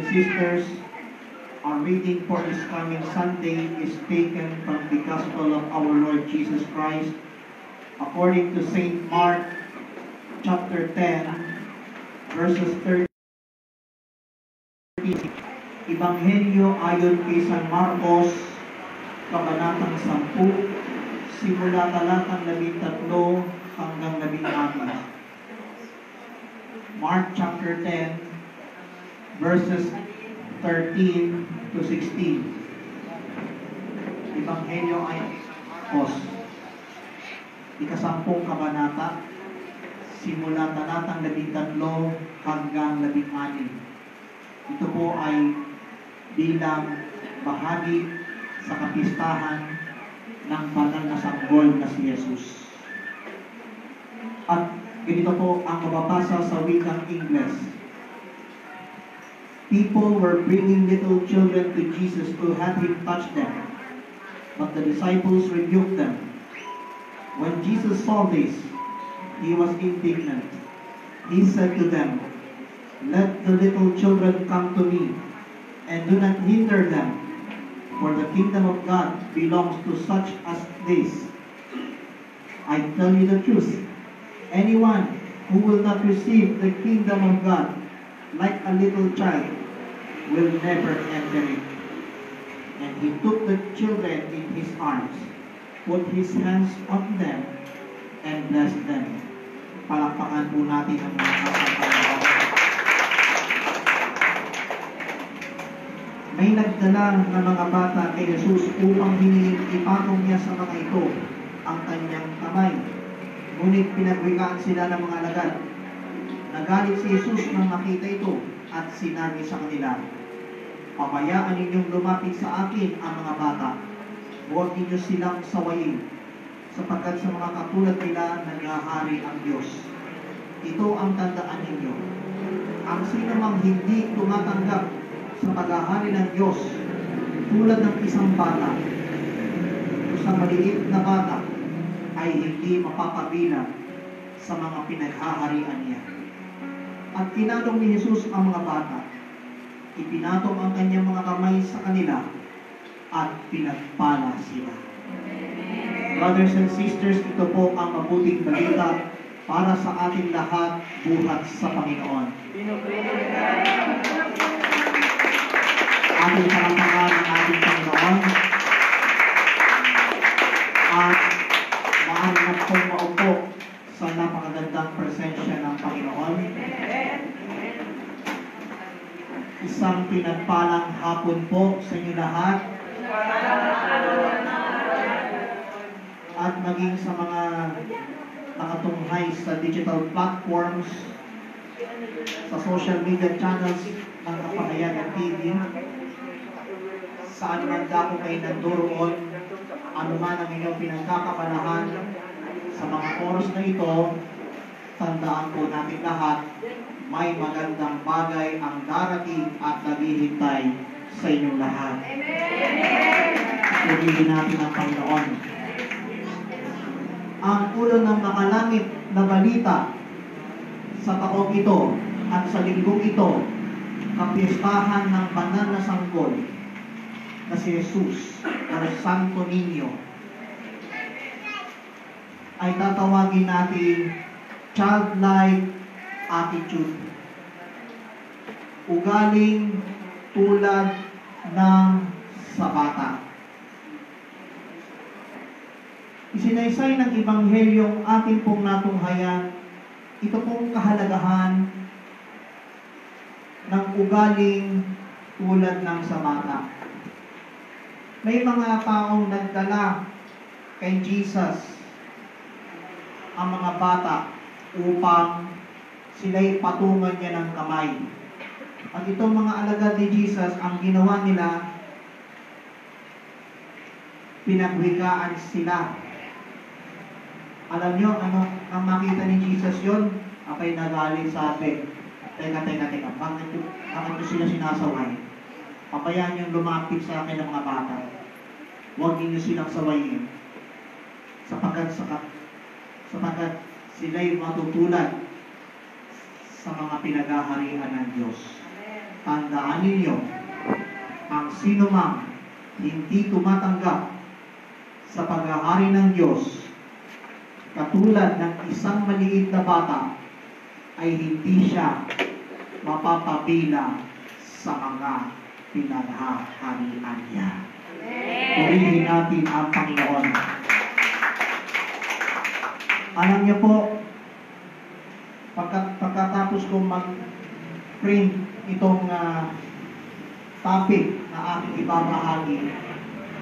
and sisters, our reading for this coming Sunday is taken from the Gospel of our Lord Jesus Christ according to St. Mark chapter 10, verses 30. Ebanghelyo ayon kay San Marcos, Kabanatang 10, simula talatang 13 hanggang 16. Mark chapter 10, verses 13 to 16. Ebanghelyo ayon kay San Marcos, ika-10 kabanata, simula talatang 13 hanggang 16. Ito po ay bilang bahagi sa kapistahan ng banal na sanggol na si Jesus. At ganito po ang mababasa sa wikang Ingles. People were bringing little children to Jesus to have him touch them, but the disciples rebuked them. When Jesus saw this, he was indignant. He said to them, "Let the little children come to me, and do not hinder them, for the kingdom of God belongs to such as this. I tell you the truth, anyone who will not receive the kingdom of God like a little child will never enter it." And he took the children in his arms, put his hands on them, and blessed them. Palakpakan po natin ang mga kasama. May nagdala ng mga bata kay Jesus upang ipatong niya sa mga ito ang kanyang kamay. Ngunit pinagwikaan sila ng mga alagad. Nagalit si Jesus nang makita ito at sinabi sa kanila, "Pabayaan ninyong lumapit sa akin ang mga bata. Huwag ninyo silang sawayin, sapagkat sa mga katulad nila naghahari ang Diyos. Ito ang tandaan ninyo. Ang sino mang hindi tumatanggap sa paghahari ng Diyos tulad ng isang bata o sa maliit na bata ay hindi mapapabilang sa mga pinaghaharian niya." At tinanong ni Jesus ang mga bata, ipinatong ang kanyang mga kamay sa kanila at pinagpala sila. Brothers and sisters, ito po ang mabuting balita para sa ating lahat buhat sa Panginoon. Ating palakpakan ng ating Panginoon at maaari na pong maupo sa napakagandang presensya ng Panginoon. Isang pinagpalang hapon po sa inyo lahat at maging sa mga nakatunghay sa digital platforms, sa social media channels ng Kapanayagan TV. Saan man dako kayo nandoroon, anuman ang inyong pinagkakabalahan sa mga oras na ito, tandaan po natin lahat, may magandang bagay ang darating at naghihintay sa inyong lahat. Purihin natin ang Panginoon. Ang ulo ng nakalangit na balita sa taong ito at sa linggong ito, kapistahan ng banal na sanggol na si Jesus o Santo Niño, ay tatawagin natin childlike attitude. Ugaling tulad ng sa bata. Isinaysay ng Ebanghelyong ating pong natunghayan, ito pong kahalagahan ng ugaling tulad ng sa bata. May mga taong nagdala kay Jesus ang mga bata upang sila'y patungan niya ng kamay. At itong mga alagad ni Jesus, ang ginawa nila, pinagwikaan sila. Alam niyo, ano ang makita ni Jesus yon? Apay nagalit, sabi, teka, bakit nyo sila sinasaway? Pabayaan niyong lumapit sa akin ng mga bata. Huwag niyo silang sawayin. Sapagkat sila'y matutulad sa mga pinaghaharian ng Diyos. Tandaan ninyo, ang sinumang hindi tumatanggap sa paghahari ng Diyos, katulad ng isang maliit na bata, ay hindi siya mapapabila sa mga pinaghaharian niya. Purihin natin ang Panginoon. Alam niyo po, pagkatapos kong mag-print itong topic na aking ibabahagi,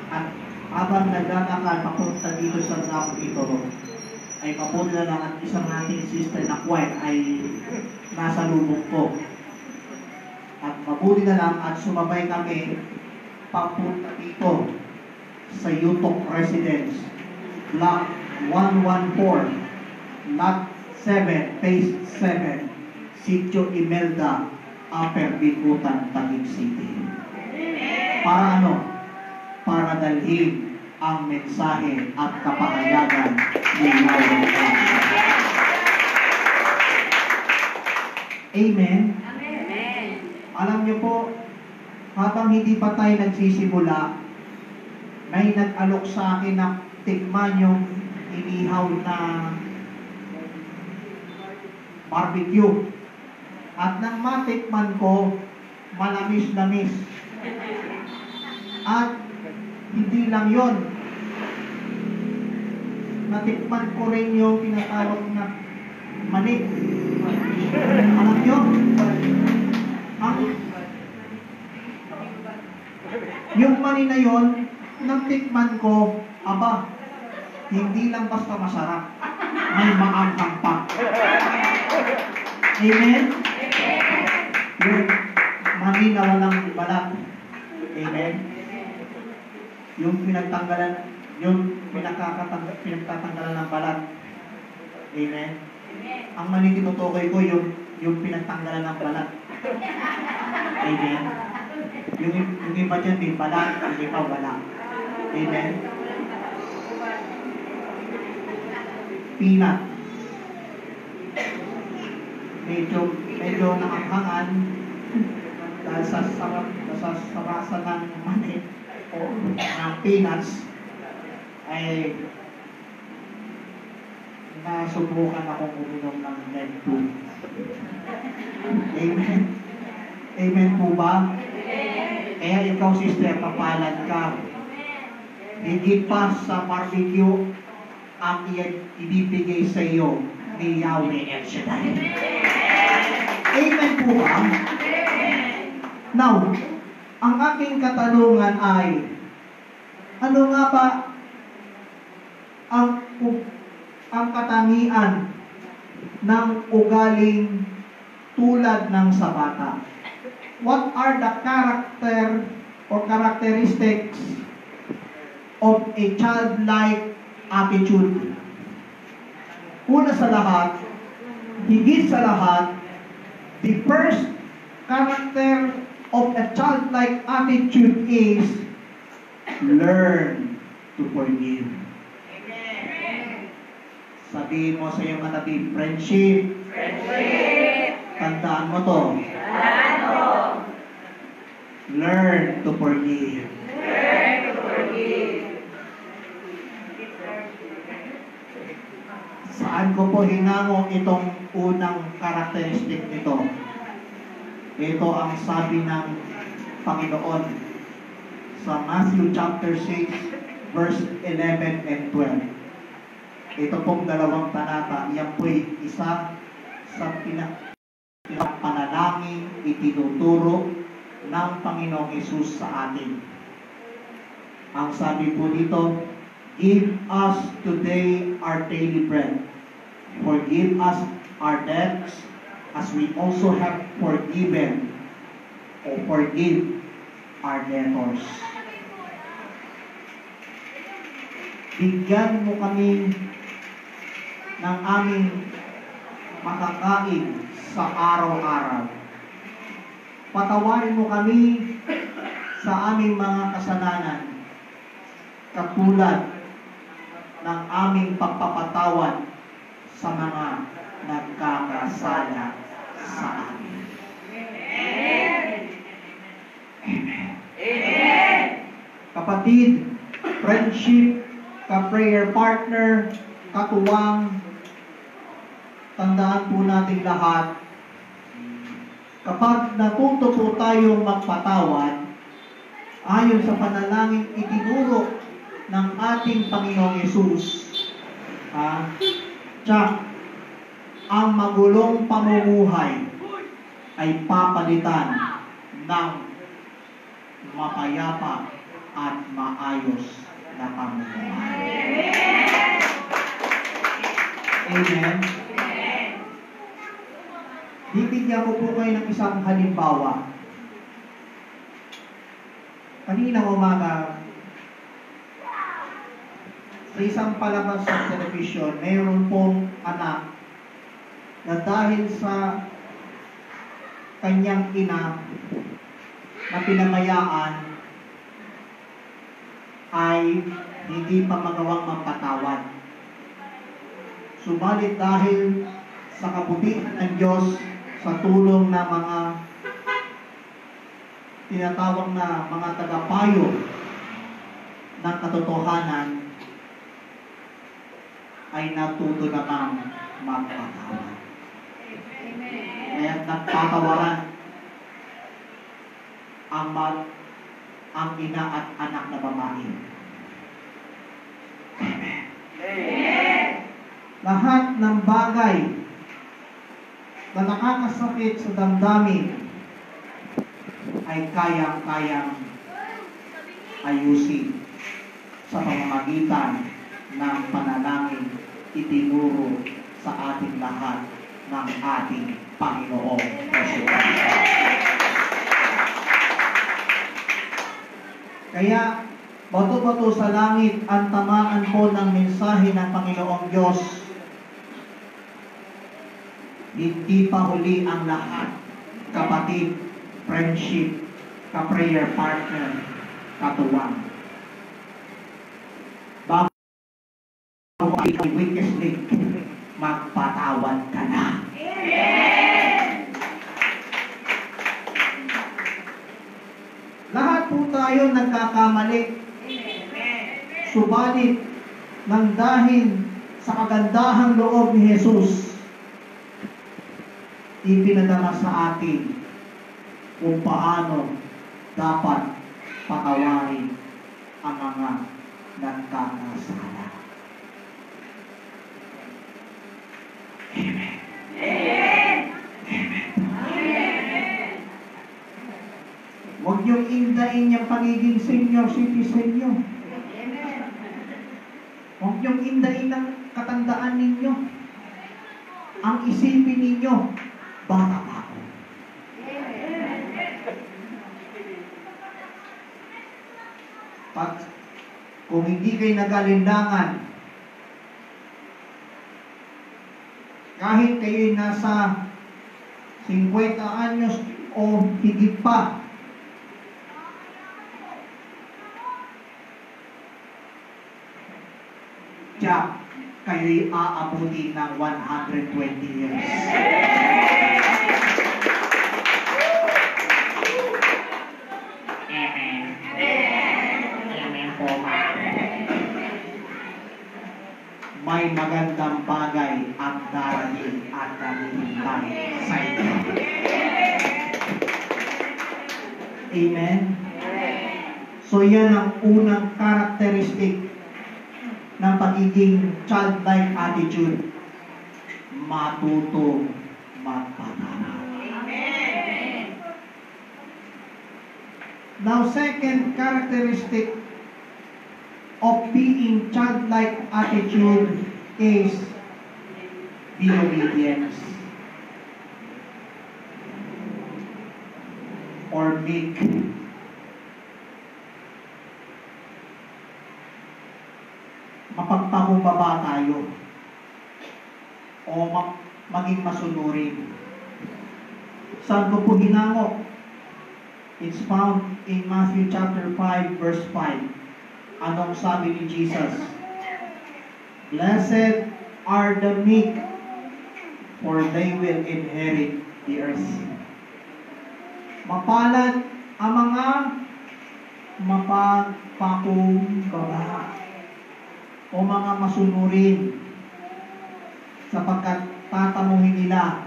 at habang naglalakad papunta dito sa dako ito, ay mabuti na lang at isang nating sister na quiet ay nasa lubong ko. At mabuti na lang at sumabay kami papunta dito sa Yutok Residence, Block 114, Lot 7, Phase 7, Sitio Imelda, Upper Bicutan, Taguig City. Para ano? Para dalhin ang mensahe at kapahayagan ni Lord. Amen? Amen. Alam niyo po, habang hindi pa tayo nagsisimula, may nag-alok sa akin na tikman yung inihaw na barbecue. At nang matikman ko, malamis-lamis. At hindi lang yon, natikman ko rin yung tinatawag na manik. Alam nyo? Yung mani na yon, natikman ko, aba, hindi lang basta masarap, may maanghang pa. Amen? Yung mani na walang balat. Amen? Yung pinagtanggalan, yung pinagtatanggalan ng balat. Amen? Ang mani tinutukoy ko, yung pinagtanggalan ng balat. Amen? Yung iba dyan may balat, yung iba wala. Amen? Peanut. Medyo nakanghangan dahil sa sarasa ng mani o ng peanuts ay nasubukan akong uminom ng Med 2. Amen? Amen po ba? Kaya ikaw, sister, papalad ka. Higit pa sa barbecue ang ibibigay sa iyo ni Yahweh El Shaddai. Amen po ba? Now, ang aking katanungan ay, ano nga ba ang katangian ng ugaling tulad ng sa bata? What are the character or characteristics of a childlike attitude? Una sa lahat, higit sa lahat, the first character of a childlike attitude is learn to forgive. Amen. Sabihin mo sa iyong katabi, friendship. Friendship. Tandaan mo to. Learn to forgive. Learn to forgive. Saan ko po hinango itong unang karakteristik nito? Ito ang sabi ng Panginoon sa Matthew chapter 6, verse 11 and 12. Ito pong dalawang talata, yan po'y isa sa panalangin itinuturo ng Panginoong Hesus sa atin. Ang sabi po dito, give us today our daily bread. Forgive us our debts as we also have forgiven or forgive our debtors. Bigyan mo kami ng aming makakain sa araw-araw. Patawarin mo kami sa aming mga kasalanan katulad ng aming pagpapatawad sa mga nagkakasala sa amin. kapatid, friendship, ka-prayer partner, katuwang, tandaan po natin lahat, kapag natuto po tayong magpatawad, ayon sa panalangin itinuro ng ating Panginoong Yesus, ang magulong pamumuhay ay papalitan ng mapayapa at maayos na pamumuhay. Amen. Bibigyan ko po kayo ng isang halimbawa. Kaninang umaga, sa isang palabas sa television, mayroon pong anak na dahil sa kanyang ina na pinamayaan ay hindi pa magawang magpatawad. Subalit dahil sa kabutihan ng Diyos, sa tulong ng mga tinatawag na mga tagapayo ng katotohanan, ay natuto namang magpatawad. Kaya nagpatawaran ang ina at anak na babae. Amen. Amen. Lahat ng bagay na nakakasakit sa damdamin ay kayang-kayang ayusin sa pamamagitan ng panalangin itinuro sa ating lahat ng ating Panginoong Hesus. Kaya, bato-bato sa langit ang tamaan po ng mensahe ng Panginoong Diyos. Hindi pa huli ang lahat, kapatid, friendship, ka-prayer partner, katuwang. Bago ikaw weakest link, magpatawad ka na. Amen! Lahat po tayo nagkakamali. Amen. Subalit, nang dahil sa kagandahang loob ni Jesus, ipinadama sa atin kung paano dapat patawarin ang mga nagkakasala. Amen. Amen. Amen. Amen. Huwag niyong indain yung pagiging senior citizen niyo. Huwag niyong indain ang katandaan ninyo. Ang isipin ninyo, bata pa ako. Kung hindi kayo nag-alinlangan, kahit kayo'y nasa 50 anyos o higit pa, tiyak, kayo'y aabutin ng 120 years. Amen. Amen po. May magandang bagay ang darating at naghihintay sa inyo. Amen? So yan ang unang characteristic ng pagiging childlike attitude. Matuto magpatawad. Now, second characteristic of being childlike attitude is the obedience or meek. Mapagpakumbaba tayo o maging masunurin. Saan ko po hinango? It's found in Matthew chapter 5 verse 5. Anong sabi ni Jesus? Blessed are the meek, for they will inherit the earth. Mapalad ang mga mapagpakumbaba o mga masunurin sapagkat tatamuhin nila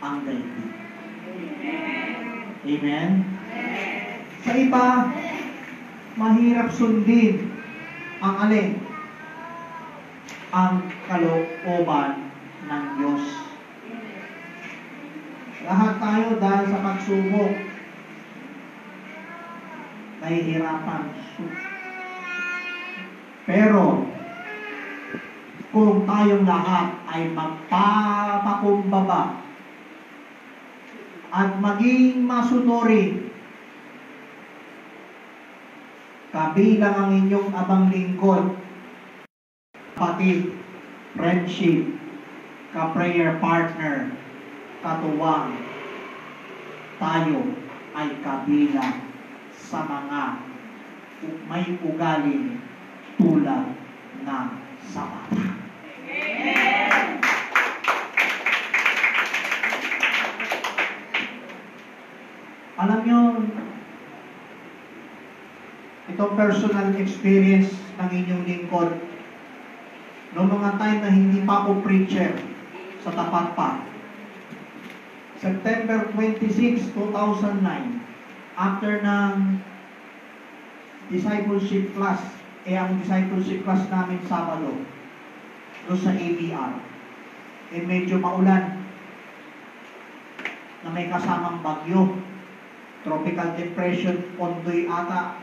ang daigdig. Amen? Sa iba, mahirap sundin ang alin? Ang kalooban ng Diyos. Lahat tayo dahil sa pagsubok, nahihirapan. Pero, kung tayong lahat ay magpapakumbaba at maging masunurin, kabilang ang inyong abang lingkod, kapatid, friendship, ka-prayer partner, katuwang, tayo ay kabilang sa mga may ugaling tulad ng Samara. Amen. Alam nyo, itong personal experience ng inyong lingkod, noong mga time na hindi pa ako preacher sa tapat pa, September 26, 2009, after ng discipleship class, ang discipleship class namin Sabado, doon sa ABR, medyo maulan, na may kasamang bagyo, tropical depression, pondoy ata,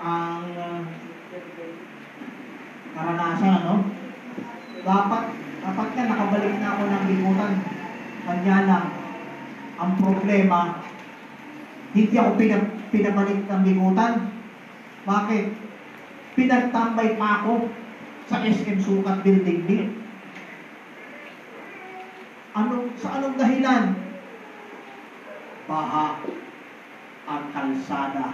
ang karanasan, ano? Dapat nga nakabalik na ako ng limutan. Kanya lang, ang problema, hindi ako pinabalik ng limutan. Bakit? Pinagtambay pa ako sa SM Sukat Building din. Sa anong dahilan? Baha ang kalsada.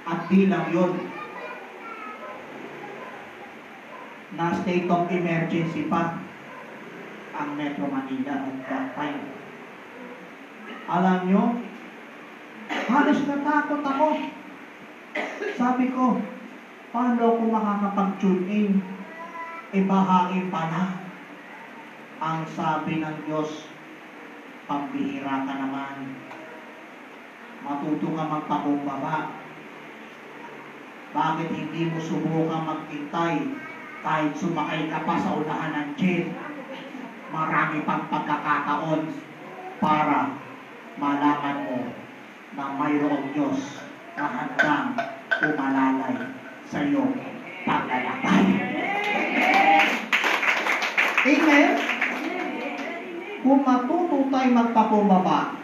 At di lang yun, na state of emergency pa ang Metro Manila at that time. Alam nyo, halos natakot ako. Sabi ko, paano ako makakapag-tune in? Bahain pa na. Ang sabi ng Diyos, pambihira ka naman. Matuto ka magpakumbaba. Bakit hindi mo subukan magtintay kahit sumakay ka pa sa unahan ng jeep? Marami pang pagkakataon para malaman mo na mayroong Diyos na handang umalalay sa iyong paglalakbay. Amen? Kung matuto tayo magpakumbaba,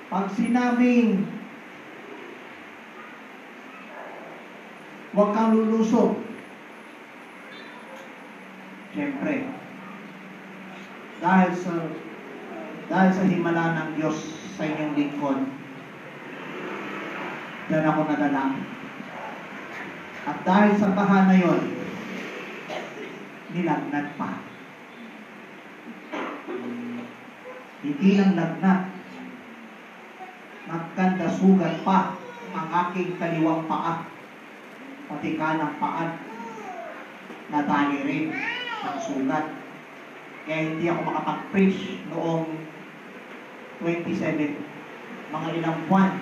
pag sinabing huwag kang lulusog, siyempre, dahil sa himala ng Diyos sa inyong lingkod, diyan ako nadala. At dahil sa baha na yun, nilagnat pa. Hindi lang lagnat, nagkanda sugat pa ang aking kaliwang paa, pati kanang paan, nadali rin ang sugat. Kaya hindi ako makapag-preach noong 27, mga ilang buwan,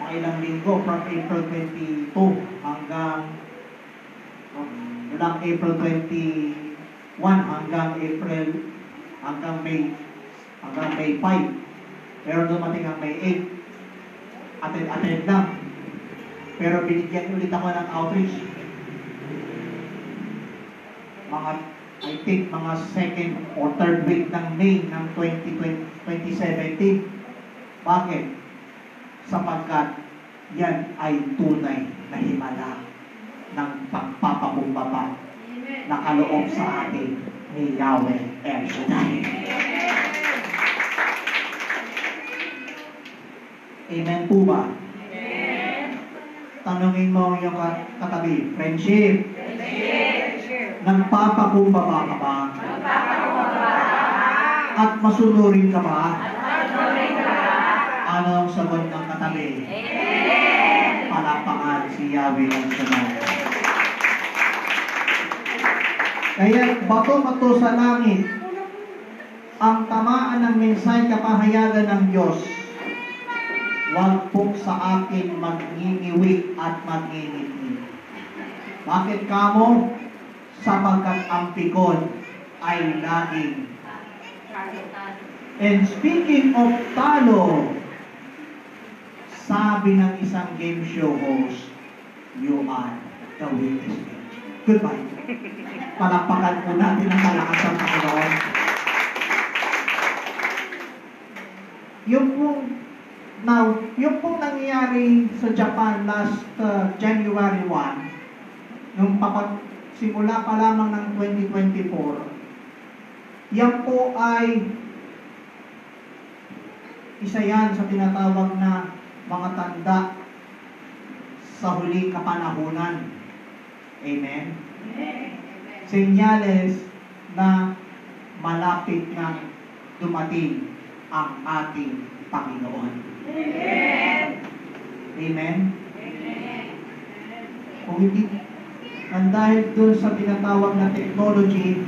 mga ilang linggo, from April 22 hanggang April 21 hanggang May 5. Pero dumating ang May 8. Attend lang. Pero binigyan ulit ako ng outreach. I think mga second or third week ng May ng 2017. Bakit? Sapagkat yan ay tunay na himala ng pagpapakumbaba na kaloob sa atin ni Yahweh El Shaddai. Amen po ba? Amen. Tanungin mo yung katabi, friendship. Nagpapakumbaba ka ba? At masunurin ka ba? Ano ang sagot ng katabi? Amen. Palakpakan si Yahweh ng Shalom. Kaya bato-bato sa langit, ang tamaan ng mensahe kapahayagan ng Diyos, huwag po sa akin magnginiwi at magngingiti. Bakit kamo? Sapagkat ang pikon ay laging. And speaking of talo, sabi ng isang game show host, you are the weakest. Goodbye. Palakpakan po natin ang malakas ng Panginoon. Yung pong nangyayari sa Japan last January 1, nung simula pa lamang ng 2024, yan po ay isa yan sa tinatawag na mga tanda sa huling kapanahunan. Amen? Senyales na malapit na dumating ang ating Panginoon. Amen. Amen? Kung hindi, dahil doon sa tinatawag na technology,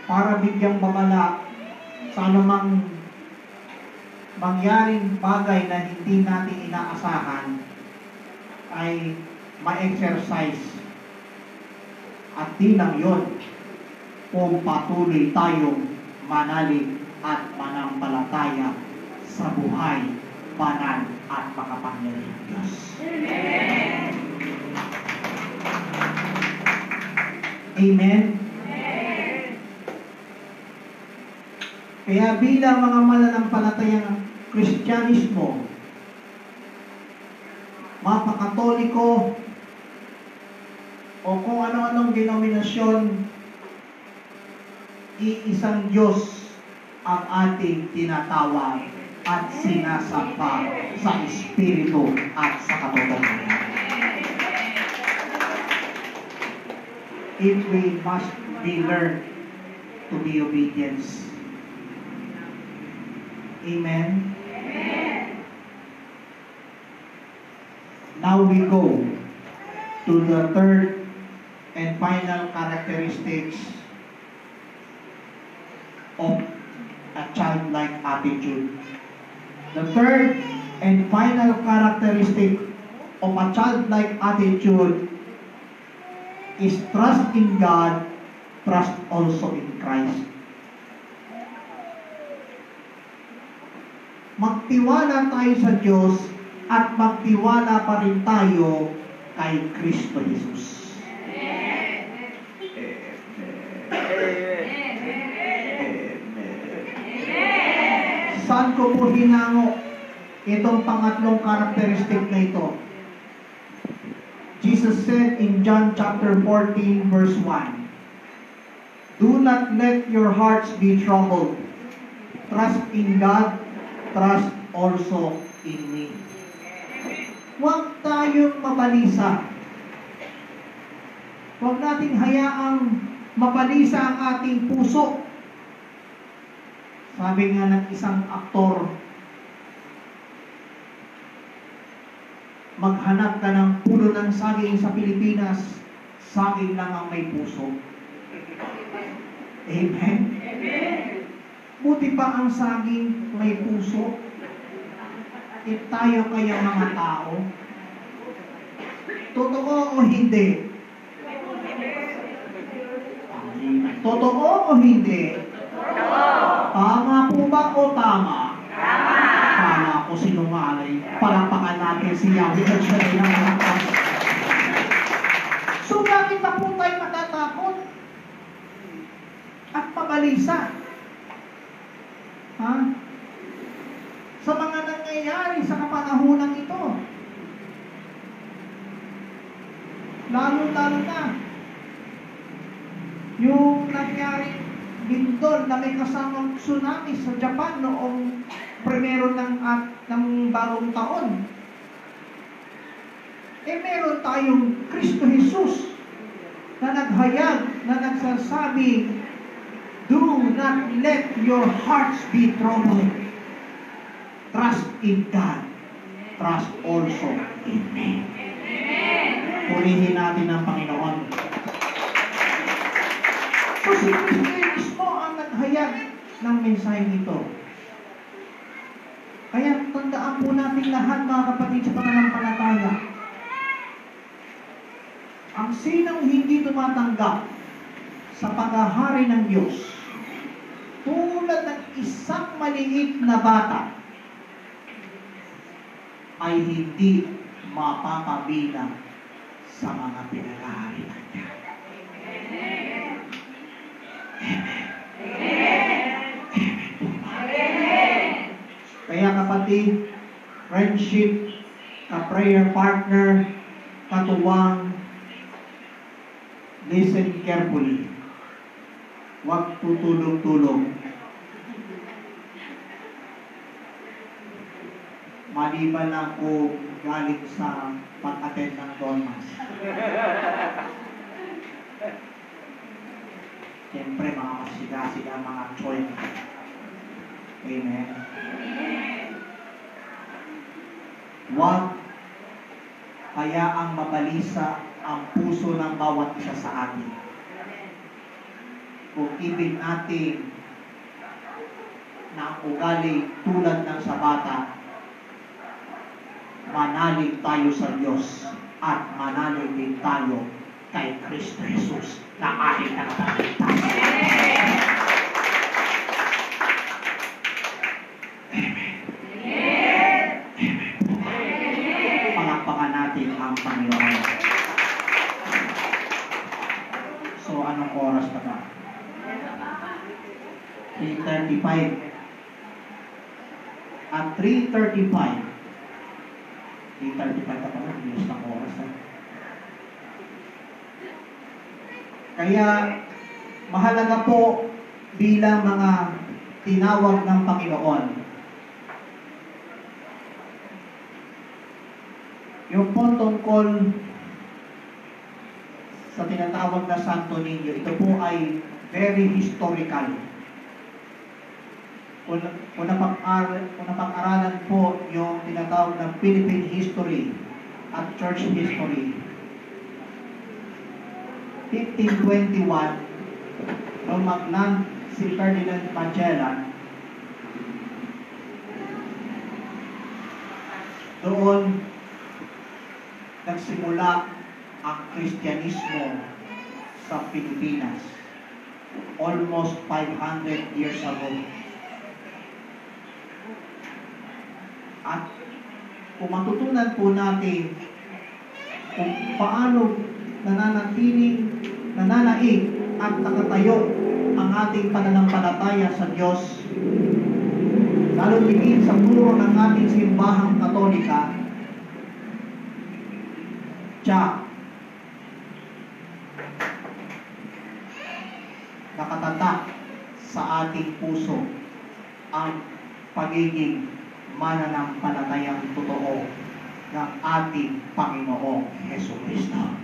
para bigyang babala sa anumang mangyaring bagay na hindi natin inaasahan, ay ma-exercise. At di lang yun, kung patuloy tayong manalig at manampalataya sa buhay, banal at makapangyarihang Diyos. Amen. Amen? Kaya bilang mga mananampalatayang Kristyanismo, mapakatoliko, o kung ano-anong denominasyon, iisang Diyos ang ating tinatawag at sinasamba sa Espiritu at sa katotohanan. If we must be learned to be obedience. Amen? Now we go to the third and final characteristics of a childlike attitude. The third and final characteristic of a childlike attitude is trust in God, trust also in Christ. Magtiwala tayo sa Diyos at magtiwala pa rin tayo kay Kristo Jesus. Saan ko po hinango itong pangatlong karakteristik na ito? Jesus said in John chapter 14 verse 1, do not let your hearts be troubled. Trust in God, trust also in me. Huwag tayong mabalisa. Huwag nating hayaang mabalisa ang ating puso. Sabi nga ng isang aktor, maghanap ka ng puno ng saging sa Pilipinas, saging lang ang may puso. Amen? Buti pa ang saging may puso. Tayo kaya mga tao? Totoo o hindi? Totoo o hindi? Tama po ba o tama? Tama ko sinungaling. Palakpakan natin si Yahweh at siya ng malakas. So bakit na po tayo matatakot? At pabalisa? Ha? Sa mga nangyayari sa kapanahunan ito. Lalo-lalo na yung nangyari lindol na may kasamang tsunami sa Japan noong primero ng bagong taon. Meron tayong Kristo Jesus na naghayag, na nagsasabi, do not let your hearts be troubled. trust in God, trust also in me. Purihin natin ang Panginoon. So si Kristo mismo ang naghayag ng mensahe nito. Kaya tandaan po natin lahat, mga kapatid, sa pananampalataya. Ang sinong hindi tumatanggap sa paghahari ng Diyos, tulad ng isang maliit na bata, ay hindi mapakabilang sa mga pinag-ahari ng Diyos. Kaya kapatid, friendship, ka-prayer partner, katuwang, listen carefully. Huwag tutulog-tulog. Maliban na ako galing sa pag-attend ng Dormas. Siyempre, mga masiga-siga, mga choy. Amen. Huwag kaya ang mabalisa ang puso ng bawat isa sa atin. Kung ibig natin na ang ugali tulad ng sa bata, manalig tayo sa Diyos at manalig din tayo kay Kristo Jesus na ating tagapagligtas. Palakpakan natin ang Panginoon. So, anong oras na ba? 3:35. At 3:35 na pala, bilis ng oras. Kaya, mahalaga po bilang mga tinawag ng Panginoon, yung po tungkol sa tinatawag na Santo Niño, ito po ay very historical. Kung napag-aralan po yung tinatawag na Philippine history at church history, 1521, nung magnan si Ferdinand Magellan, doon nagsimula ang Kristyanismo sa Pilipinas. Almost 500 years ago. At kung matutunan po natin kung paano nananaig at nakatayo ang ating pananampalataya sa Diyos, lalo tingin sa turo ng ating simbahang Katolika, nakatatak sa ating puso ang pagiging mananampalatayang totoo ng ating Panginoong Jesucristo.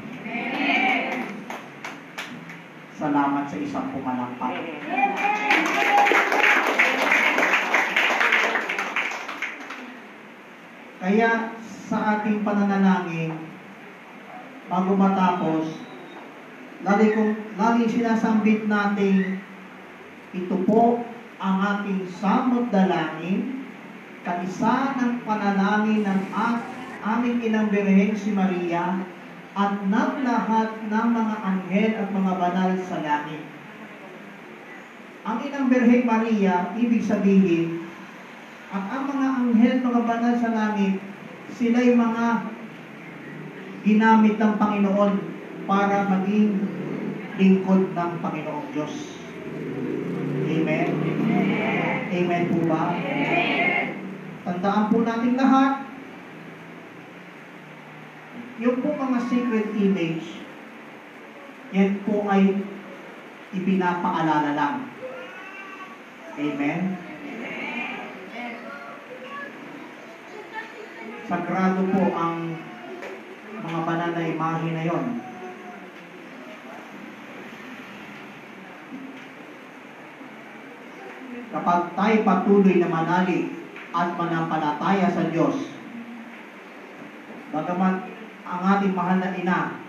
Salamat sa isang pumalakpak. Kaya sa ating pananalangin, bago matapos, lagi sinasambit natin, ito po ang ating samot dalangin, kaisa ng panalangin ng aming Inang Birheng si Maria at ng lahat ng mga anghel at mga banal sa langit. Ang Inang Birheng Maria, ibig sabihin, at ang mga anghel, mga banal sa langit, sila'y mga ginamit ng Panginoon para maging lingkod ng Panginoong Diyos. Amen? Amen po ba? Tandaan po natin lahat, yung po mga sacred image, yan po ay ipinapaalala lang. Amen? Sagrado po ang mga banal na imahe na yon. Kapag tayo patuloy na manalig at manampalataya sa Diyos. Bagamat ang ating mahal na ina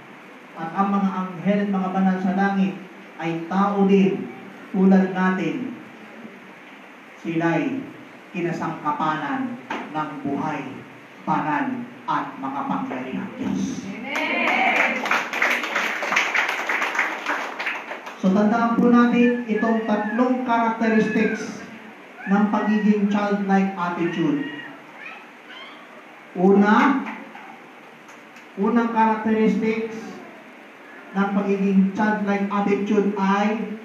at ang mga anghel at mga banal sa langit ay tao din tulad natin, sila'y kinasangkapanan ng buhay, banal at makapangyarihang Diyos. So tandaan po natin itong tatlong characteristics ng pagiging childlike attitude. Unang characteristics ng pagiging childlike attitude ay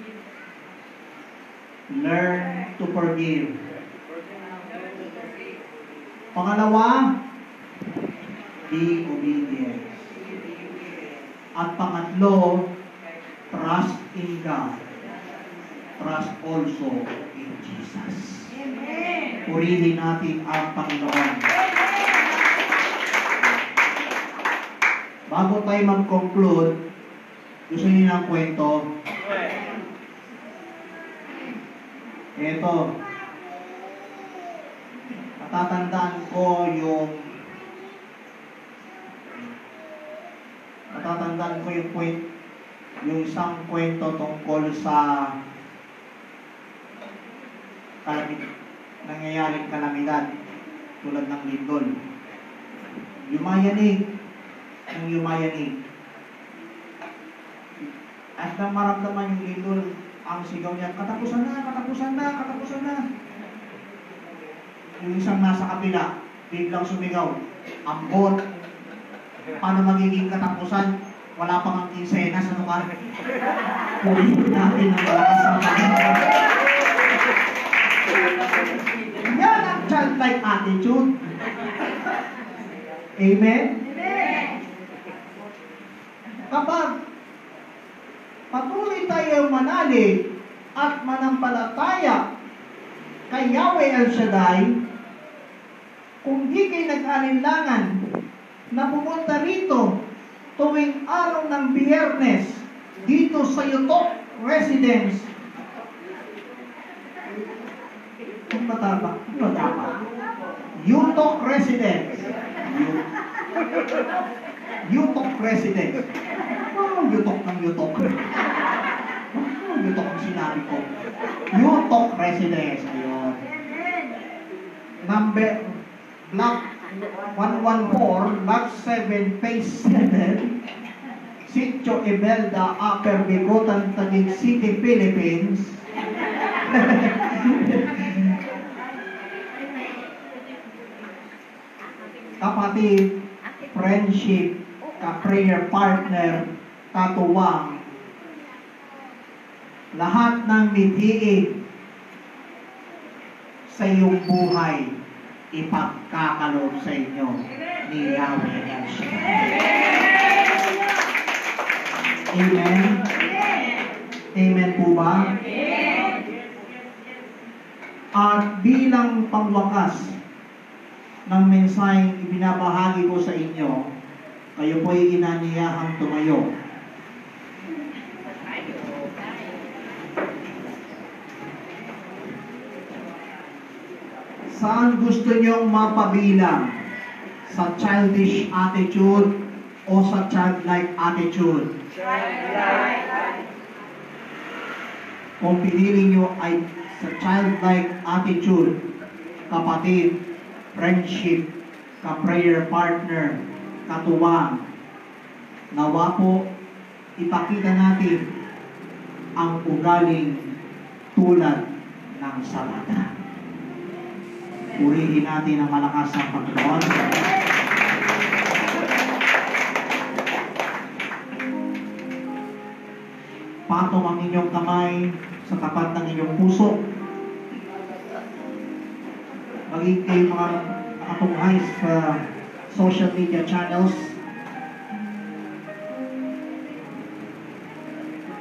learn to forgive. Pangalawa, be obedient. At pangatlo, trust in God. Trust also in Jesus. Purihin natin ang Panginoon. Bago tayo mag-conclude, gusto niyo ng kwento? Ito. Natatandaan ko yung isang kwento tungkol sa nangyayaring kalamidad tulad ng lindol. Yumayanig. At nang maramdaman yung lindol, ang sigaw niya, katapusan na. Yung isang nasa kapila, biglang sumigaw, ambot, paano magiging katapusan? Wala pang ang kinsenas, ano ka? Purihin natin ang malakas ng Panginoon. Yan ang childlike attitude. Amen? Kapag patuloy tayo manalig at manampalataya kay Yahweh El Shaddai, kung di kayo nag-alinlangan na pumunta rito tuwing araw ng Biyernes dito sa Yutok Residence, Yutok Residence. Yutok Residence. Yutok ng Yutok. Yutok ang sinabi ko. Yutok Residence. Ayun. Number, block 114, block 7, phase 7, Sitio Imelda, Upper Bigotan, Taguig City, Philippines. Kapatid, friendship, ka-prayer partner, katuwang, lahat ng mithiin sa iyong buhay, ipagkakaloob sa inyo ni Yahweh El Shaddai. Amen? Amen po ba? At bilang pangwakas ng mensaheng ibinabahagi ko sa inyo, kayo po'y inaniyahang tumayo. Saan gusto niyong mapabilang? Sa childish attitude o sa childlike attitude? Kung pinili niyo ay sa childlike attitude, kapatid, friendship, ka-prayer partner, katuwang, nawa po ipakita natin ang ugaling tulad ng salata. Purihin natin ang malakas ng Panginoon. Patong ang inyong kamay sa tapat ng inyong puso. Maging kayo mga nakatunghay sa social media channels.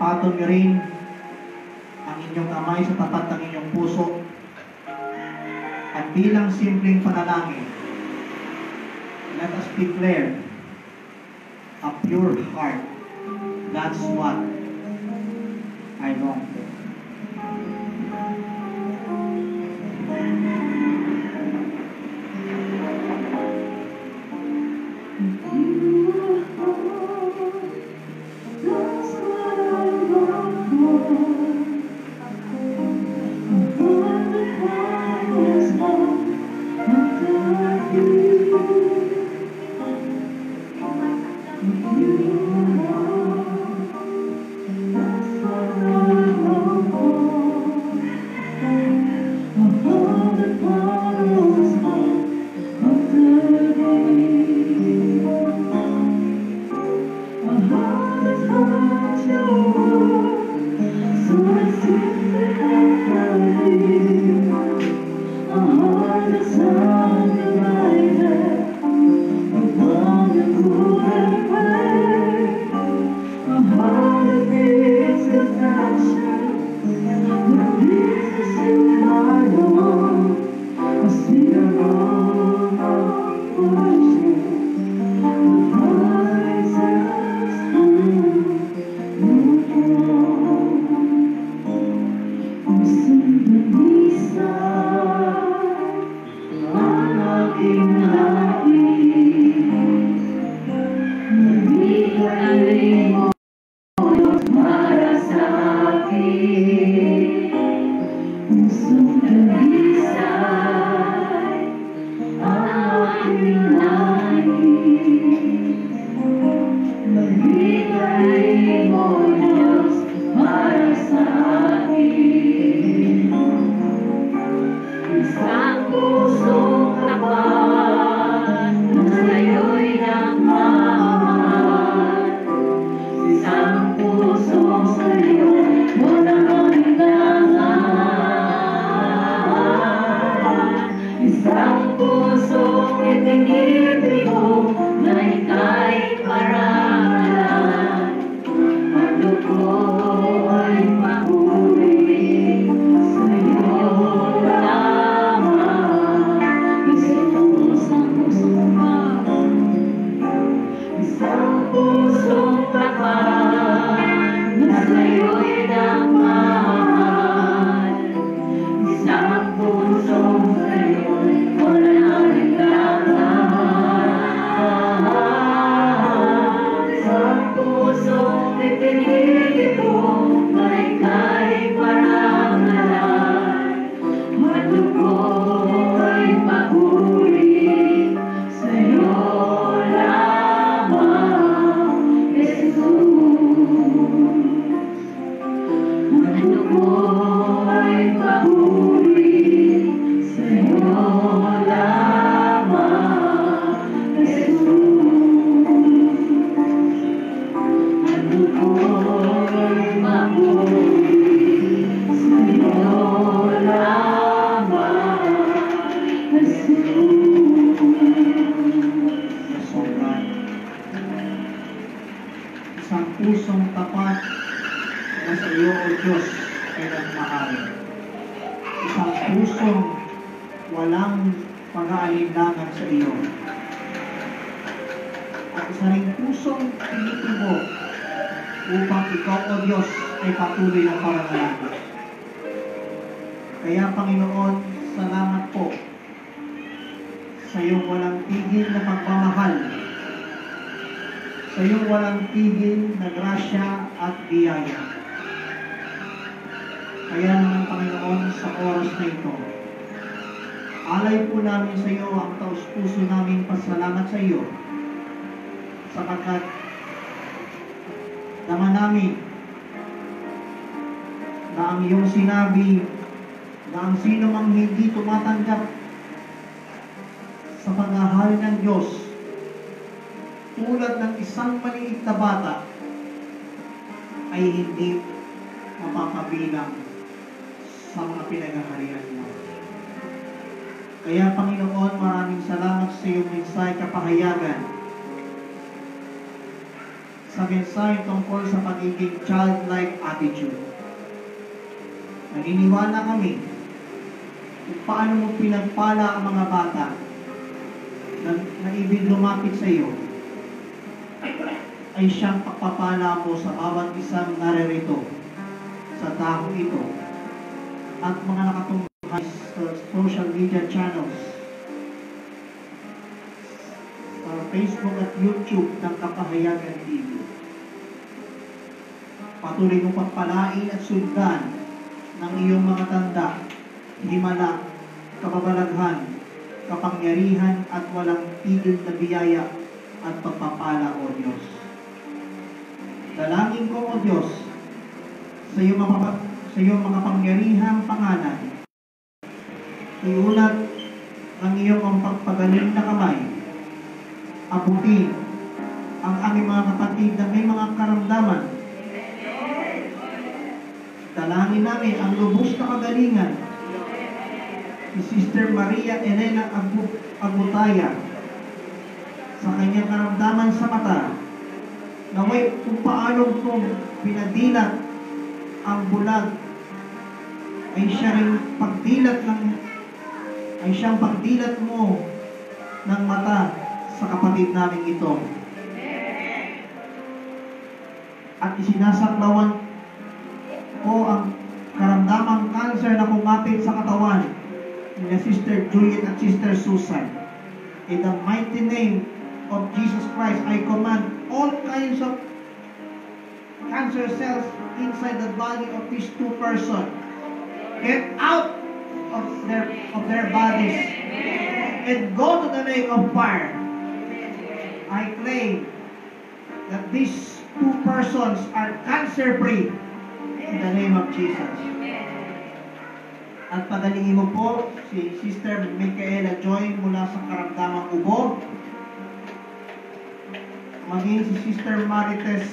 Patong nyo rin ang inyong kamay sa tapat ng inyong puso. At bilang simpleng panalangin, let us declare a pure heart. That's what I long for. Isang pusong tapat na sa iyo, O Diyos, ay nagmahal. Isang pusong walang pag-aalinlangan sa iyo. At isa ring pusong tinitimo upang ikaw, O Diyos, ay patuloy na parangalan. Kaya, Panginoon, salamat po sa iyong walang tigil na pagmamahal, sa iyong walang tigil na grasya at biyaya. Kaya naman, Panginoon, sa oras na ito, alay po namin sa iyo ang taus-puso namin pasalamat sa iyo, sapagkat naman namin na ang iyong sinabi na ang sino mang hindi tumatanggap sa pagmamahal ng Diyos tulad ng isang maliit na bata ay hindi mapapabilang sa mga pinagaharian mo. Kaya, Panginoon, maraming salamat sa iyong mensahe kapahayagan, sa mensahe tungkol sa pagiging childlike attitude. Naniniwala kami kung paano mo pinagpala ang mga bata na ibig lumapit sa iyo, ay siyang pagpapala mo sa bawat isang naririto sa dahong ito at mga nakatunghay sa social media channels, sa Facebook at YouTube ng Kapahayagan TV. Patuloy mong pagpalain at sundan ng iyong mga tanda, himala, kababalaghan, kapangyarihan at walang tigil na biyaya at pagpapala, O Diyos. Panginoong o Diyos, sa iyong mga pangyarihang pangalan, iulat ang iyong ang pagpagaling na kamay, abutin ang aming mga kapatid na may mga karamdaman. Dalangin namin ang lubos na kagalingan ni Sister Maria Elena Agutaya sa kanyang karamdaman sa mata, naway kung paano kung pinadilat ang bulag ay siyang pagdilat mo ng mata sa kapatid namin ito. At isinasaklawan ko ang karamdamang cancer na kumapit sa katawan ni Sister Juliet at Sister Susan. In the mighty name of Jesus Christ, I command all kinds of cancer cells inside the body of these two persons, get out of their bodies and go to the lake of fire. I claim that these two persons are cancer-free in the name of Jesus. At pagalingin mo po si Sister Micaela Joy mula sa karamdamang ubo, maging si Sister Marites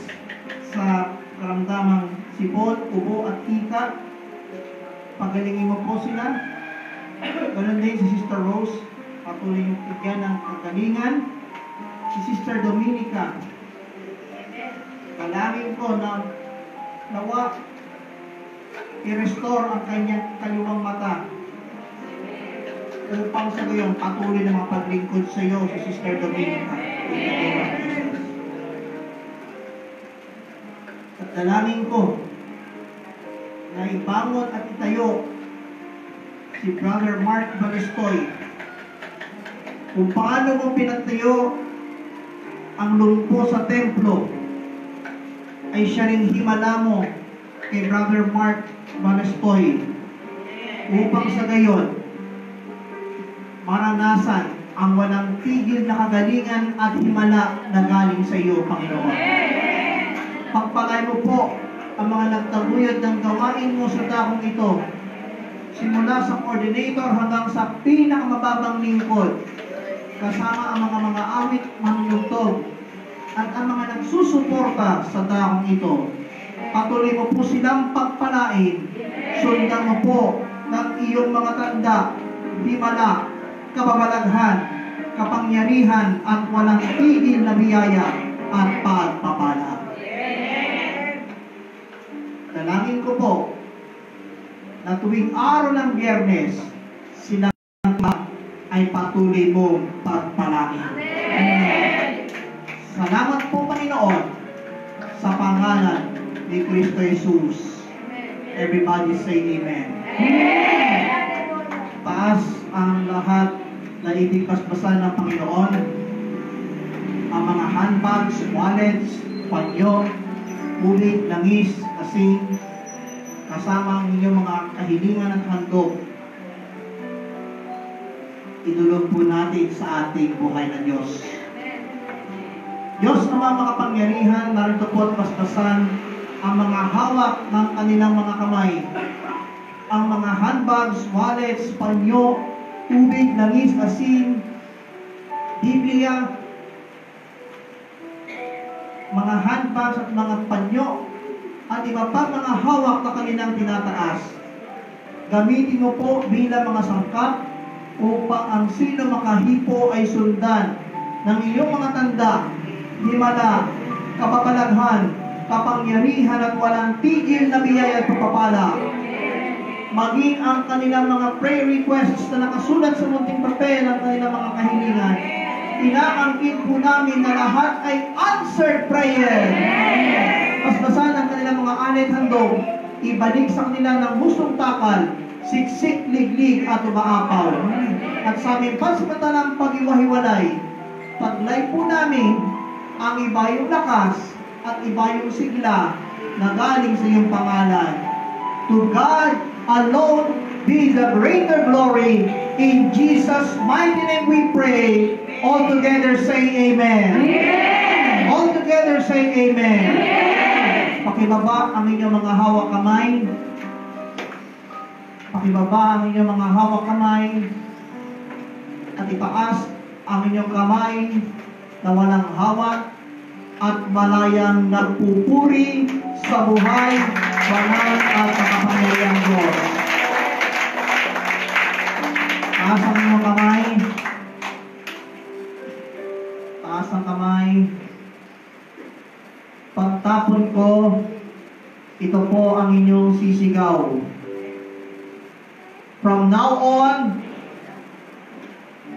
sa karamdamang sipon, ubo at hika. Pagalingin mo po sila. Ganun din si Sister Rose, patuloy yung bigyan ng kagalingan. Si Sister Dominica, dalangin ko na nawa i-restore ang kanyang kaliwang mata upang sa gayon patuloy na mapaglingkod sa iyo si Sister Dominica. At dalangin ko na ibangon at itayo si Brother Mark Balestoy. Kung paano mo pinatayo ang lumpo sa templo, ay siya ring himala mo kay Brother Mark Balestoy upang sa gayon maranasan ang walang tigil na kagalingan at himala na galing sa iyo, Panginoon. Pagpalay mo po ang mga nagtaguyod ng gawain mo sa dakong ito, simula sa coordinator hanggang sa pinakamababang lingkod, kasama ang mga awit manunugtog at ang mga nagsusuporta sa dakong ito. Patuloy mo po silang pagpalain. Sundan mo po ng iyong mga tanda, himala, kababalaghan, kapangyarihan at walang tigil na biyaya at pagpapala. Dalangin ko po na tuwing araw ng Biyernes, silang ay patuloy mong pagpalain. Salamat po, Panginoon, sa pangalan ni Kristo Jesus. Everybody say Amen. Taas ang lahat na ibigpaspasan ng Panginoon, ang mga handbags, wallets, panyo, ulit, langis, asin, kasama ang inyong mga kahilingan at handog. Idulog po natin sa ating buhay na Diyos. Diyos na mga makapangyarihan, narito po at paspasan ang mga hawak ng kanilang mga kamay, ang mga handbags, wallets, panyo, tubig, langis, asin, Biblia, mga handbags at mga panyo, at iba pa mga hawak na kanilang tinataas. Gamitin mo po bilang mga sangkap upang ang sino makahipo ay sundan ng iyong mga tanda, himala, kapabalaghan, kapangyarihan at walang tigil na biyaya at pagpapala. Maging ang kanilang mga prayer requests na nakasulat sa munting papel ang kanilang mga kahilingan. Inaangkin po namin na lahat ay answered prayer. Paspasan ang kanilang mga anit handog, ibalik sa kanila ng husong takal, siksik, liglig at umaapaw. At sa aming pansamantalang pag-iwahiwalay, paglay po namin ang iba yung lakas at iba yung sigla na galing sa iyong pangalan. To God alone be the greater glory. In Jesus' mighty name we pray. All together say Amen. Amen. All together say Amen. Amen. Pakibaba ang inyong mga hawak kamay. Pakibaba ang inyong mga hawak kamay. At itaas ang inyong kamay na walang hawak at malayang nagpupuri sa buhay, banal at makapangyarihang Diyos. Taas ang inyong kamay. Taas ang kamay. Pagtapon ko, ito po ang inyong sisigaw. From now on,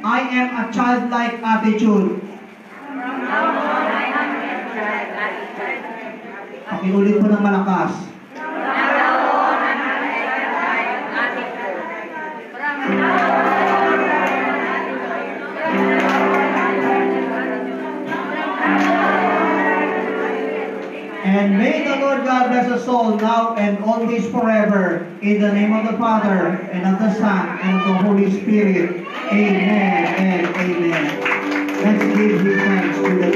I am a childlike attitude. From now on, I am a childlike attitude. Pakiulit po ng malakas. From now on, I am a childlike attitude. From now on, And may the Lord God bless us all now and always forever. In the name of the Father, and of the Son, and of the Holy Spirit. Amen and amen. Let's give Him thanks to the